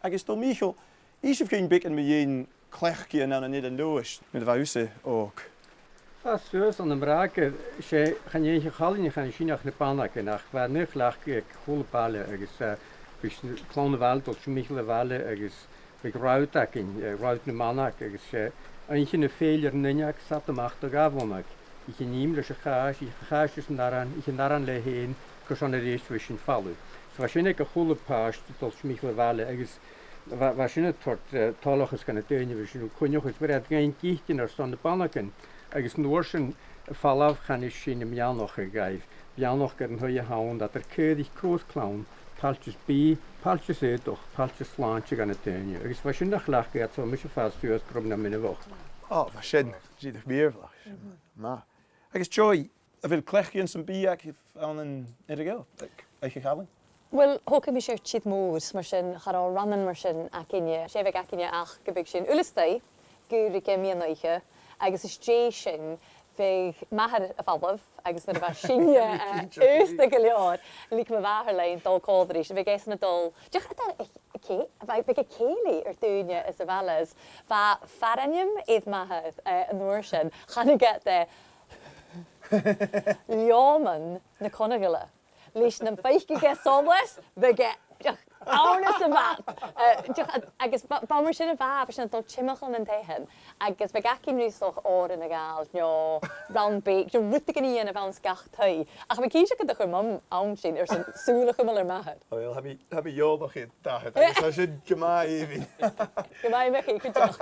agus dó mícho ísih cinn bicin me dhéon clechci an nid an dúis mit bh úsa óg. Fast suas an amráke sé chanéige chalíine chan sinach na panach nach bhar nuch lech cholepáile agus chlóna bhil dul michile bhile agus ráutacin ráut na manach agus sé ein na féidir nuneach sat amach a gabhhanach. Ich níim leis a cháis, ich cháis ich naran le héin gus an a rééis sin fallú. So sinnig a cholepáist dul michile bhile agus war sinne tort talachas gan déine sin chuneochas bre géin gíchtin ar stand na panachin. Agus nuair sin fallh chan is sin meanoch a gaibh. Beanoch gur an thuí hán dat céadich crósclán, paltas bí, paltas édoch, paltas sláinte gan na daine. Agus bha sin nach lecha so mis fáúas grom na mina bhcht. Bha sin siad bíorhlach. Má. Agus Joy, a bhfuil clechcion san bí an an irigil ag chalan? Well, hóca mi sé tíad mór mar sin chará ranan mar sin a cinne, sé bheith a cinne ach go big sin ulastai, gur ige mianaiche, agus is dé sin bheith mahar a fallh agus na bheith sinne ústa go leor lí me bhahar lein dul códarí, bheith géis na dul. Bheith be céala ar dúine is a bhelas, bha faranium iad mahar an nuair sin, chana get de leoman na conagala. Lís na feici ge somlas, bheith ge ánas a bhat. Agus bamar sin a bhah sin dul timachlan an taihan, agus bheith gacin rúsoch ór in a gáil, no, round bake, jo ruta gan íon a bhain scachtau. Ach mae císe go chur mam ann sin ar sin súlach am ar mahad. Wel, heb i iolbach i'n dahad, agus a sin gyma i fi. Gyma i mechi, cwydach.